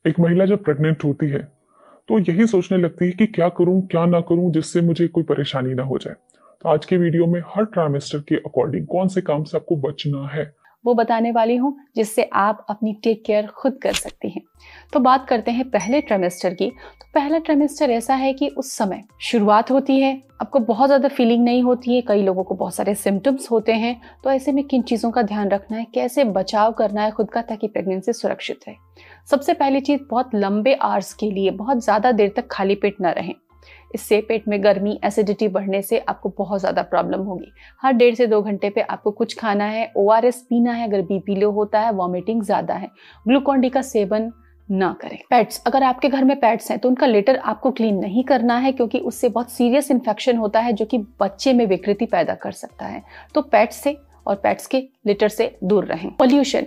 एक महिला जब प्रेग्नेंट होती है तो यही सोचने लगती है कि क्या करूं क्या ना करूं जिससे मुझे कोई परेशानी ना हो जाए। तो आज के वीडियो में हर ट्राइमेस्टर के अकॉर्डिंग कौन से काम से आपको बचना है वो बताने वाली हूँ, जिससे आप अपनी टेक केयर खुद कर सकती हैं। तो बात करते हैं पहले ट्राइमेस्टर की। तो पहला ट्राइमेस्टर ऐसा है कि उस समय शुरुआत होती है, आपको बहुत ज़्यादा फीलिंग नहीं होती है, कई लोगों को बहुत सारे सिम्टम्स होते हैं। तो ऐसे में किन चीज़ों का ध्यान रखना है, कैसे बचाव करना है खुद का ताकि प्रेगनेंसी सुरक्षित रहे। सबसे पहली चीज़, बहुत लंबे आवर्स के लिए बहुत ज़्यादा देर तक खाली पेट ना रहें। इससे पेट में गर्मी, एसिडिटी बढ़ने से आपको बहुत ज़्यादा प्रॉब्लम होगी। हर 1.5 से 2 घंटे पे आपको कुछ खाना है, ORS पीना है अगर बीपी लो होता है, वॉमिटिंग ज़्यादा है। ग्लूकोन डी का सेवन ना करें। पेट्स, अगर आपके घर में पेट्स हैं तो उनका लिटर आपको क्लीन नहीं करना है, क्योंकि उससे बहुत सीरियस इन्फेक्शन होता है जो कि बच्चे में विकृति पैदा कर सकता है। तो पेट्स से और पेट्स के लिटर से दूर रहें। पोल्यूशन,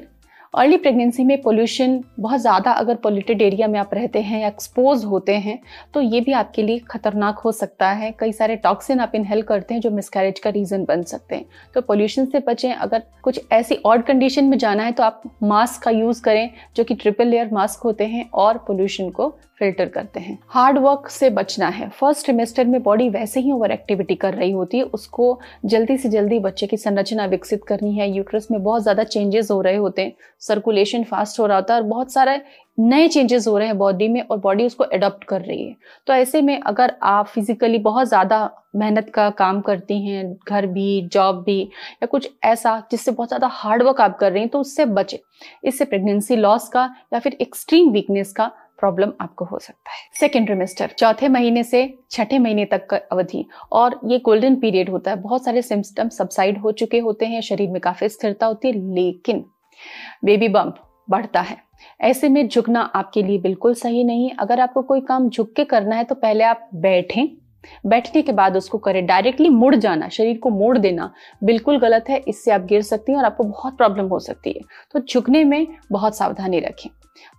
अर्ली प्रेगनेंसी में पोल्यूशन बहुत ज़्यादा, अगर पोल्यूटेड एरिया में आप रहते हैं या एक्सपोज होते हैं तो ये भी आपके लिए खतरनाक हो सकता है। कई सारे टॉक्सिन आप इनहेल करते हैं जो मिसकैरेज का रीज़न बन सकते हैं। तो पोल्यूशन से बचें। अगर कुछ ऐसी ऑड कंडीशन में जाना है तो आप मास्क का यूज़ करें, जो कि ट्रिपल लेयर मास्क होते हैं और पोल्यूशन को फिल्टर करते हैं। हार्ड वर्क से बचना है। फर्स्ट ट्रिमेस्टर में बॉडी वैसे ही ओवर एक्टिविटी कर रही होती है, उसको जल्दी से जल्दी बच्चे की संरचना विकसित करनी है। यूट्रस में बहुत ज़्यादा चेंजेस हो रहे होते हैं, सर्कुलेशन फास्ट हो रहा होता है और बहुत सारे नए चेंजेस हो रहे हैं बॉडी में और बॉडी उसको अडॉप्ट कर रही है। तो ऐसे में अगर आप फिजिकली बहुत ज़्यादा मेहनत का काम करती हैं, घर भी, जॉब भी, या कुछ ऐसा जिससे बहुत ज़्यादा हार्ड वर्क आप कर रही हैं, तो उससे बचें। इससे प्रेगनेंसी लॉस का या फिर एक्सट्रीम वीकनेस का प्रॉब्लम आपको हो सकता है। सेकेंड ट्रिमेस्टर, 4थे महीने से 6ठे महीने तक का अवधि, और ये गोल्डन पीरियड होता है। बहुत सारे सिम्टम्स सबसाइड हो चुके होते हैं, शरीर में काफ़ी स्थिरता होती है, लेकिन बेबी बम्प बढ़ता है। ऐसे में झुकना आपके लिए बिल्कुल सही नहीं है। अगर आपको कोई काम झुक के करना है तो पहले आप बैठें, बैठने के बाद उसको करें। डायरेक्टली मुड़ जाना, शरीर को मोड़ देना बिल्कुल गलत है। इससे आप गिर सकती हैं और आपको बहुत प्रॉब्लम हो सकती है। तो झुकने में बहुत सावधानी रखें।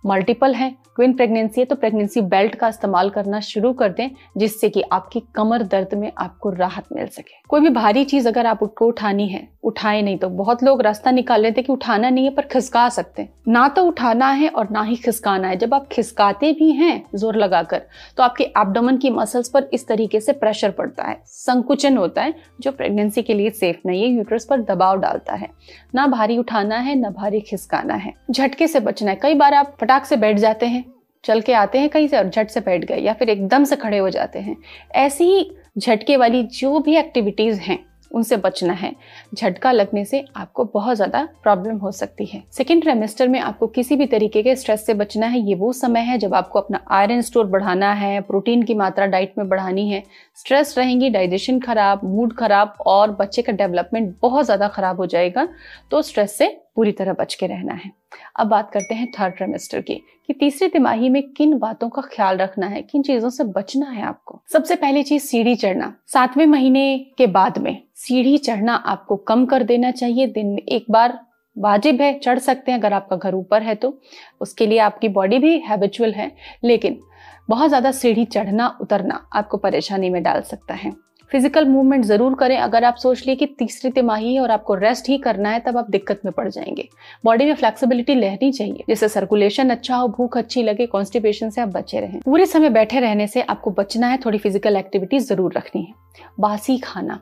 मल्टीपल है, ट्विन प्रेगनेंसी है, तो प्रेगनेंसी बेल्ट का इस्तेमाल करना शुरू कर दें, जिससे कि आपकी कमर दर्द में आपको राहत मिल सके। कोई भी भारी चीज अगर आप उसको उठानी है, उठाए नहीं। तो बहुत लोग रास्ता निकाल लेते कि उठाना नहीं है पर खिसका सकते हैं। ना तो उठाना है और ना ही खिसकाना है। जब आप खिसकाते भी हैं जोर लगाकर, तो आपके एब्डोमेन की मसल्स पर इस तरीके से प्रेशर पड़ता है, संकुचन होता है, जो प्रेगनेंसी के लिए सेफ नहीं है, यूट्रस पर दबाव डालता है। ना भारी उठाना है, ना भारी खिसकाना है। झटके से बचना है। कई बार आप फटाक से बैठ जाते हैं, चल के आते हैं कहीं से और झट से बैठ गए, या फिर एकदम से खड़े हो जाते हैं। ऐसी ही झटके वाली जो भी एक्टिविटीज हैं उनसे बचना है। झटका लगने से आपको बहुत ज़्यादा प्रॉब्लम हो सकती है। सेकेंड ट्राइमेस्टर में आपको किसी भी तरीके के स्ट्रेस से बचना है। ये वो समय है जब आपको अपना आयरन स्टोर बढ़ाना है, प्रोटीन की मात्रा डाइट में बढ़ानी है। स्ट्रेस रहेंगी, डाइजेशन खराब, मूड खराब और बच्चे का डेवलपमेंट बहुत ज़्यादा खराब हो जाएगा। तो स्ट्रेस से पूरी तरह बच के रहना है। अब बात करते हैं थर्ड ट्राइमेस्टर की, कि तीसरी तिमाही में किन बातों का ख्याल रखना है, किन चीजों से बचना है आपको। सबसे पहली चीज, सीढ़ी चढ़ना। 7वें महीने के बाद में सीढ़ी चढ़ना आपको कम कर देना चाहिए। दिन में एक बार वाजिब है, चढ़ सकते हैं अगर आपका घर ऊपर है तो, उसके लिए आपकी बॉडी भी हैबिचुअल है। लेकिन बहुत ज्यादा सीढ़ी चढ़ना उतरना आपको परेशानी में डाल सकता है। फिजिकल मूवमेंट जरूर करें। अगर आप सोच लिए कि तीसरी तिमाही है और आपको रेस्ट ही करना है, तब आप दिक्कत में पड़ जाएंगे। बॉडी में फ्लेक्सिबिलिटी रहनी चाहिए, जिससे सर्कुलेशन अच्छा हो, भूख अच्छी लगे, कॉन्स्टिपेशन से आप बचे रहें। पूरे समय बैठे रहने से आपको बचना है, थोड़ी फिजिकल एक्टिविटी जरूर रखनी है। बासी खाना,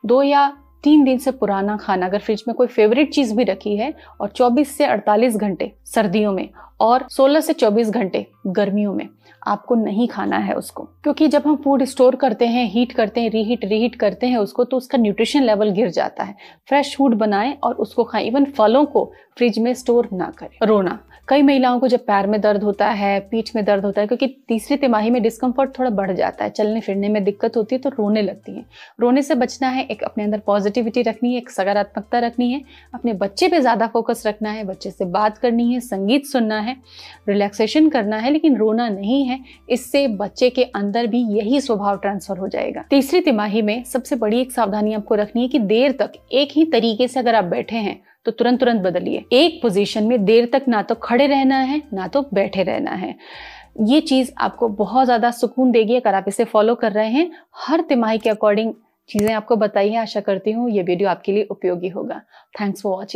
2 या 3 दिन से पुराना खाना, अगर फ्रिज में कोई फेवरेट चीज भी रखी है, और 24 से 48 घंटे सर्दियों में और 16 से 24 घंटे गर्मियों में आपको नहीं खाना है उसको। क्योंकि जब हम फूड स्टोर करते हैं, हीट करते हैं, रीहीट करते हैं उसको, तो उसका न्यूट्रिशन लेवल गिर जाता है। फ्रेश फूड बनाएं और उसको खाएं। इवन फलों को फ्रिज में स्टोर ना करें। रोना, कई महिलाओं को जब पैर में दर्द होता है, पीठ में दर्द होता है, क्योंकि तीसरी तिमाही में डिस्कम्फर्ट थोड़ा बढ़ जाता है, चलने फिरने में दिक्कत होती है, तो रोने लगती हैं। रोने से बचना है। एक अपने अंदर पॉजिटिविटी रखनी है, एक सकारात्मकता रखनी है, अपने बच्चे पे ज्यादा फोकस रखना है, बच्चे से बात करनी है, संगीत सुनना है, रिलैक्सेशन करना है, लेकिन रोना नहीं है। इससे बच्चे के अंदर भी यही स्वभाव ट्रांसफर हो जाएगा। तीसरी तिमाही में सबसे बड़ी एक सावधानी आपको रखनी है कि देर तक एक ही तरीके से अगर आप बैठे हैं तो तुरंत बदलिए। एक पोजीशन में देर तक ना तो खड़े रहना है, ना तो बैठे रहना है। ये चीज आपको बहुत ज्यादा सुकून देगी अगर आप इसे फॉलो कर रहे हैं। हर तिमाही के अकॉर्डिंग चीजें आपको बताई है। आशा करती हूँ ये वीडियो आपके लिए उपयोगी होगा। Thanks for watching.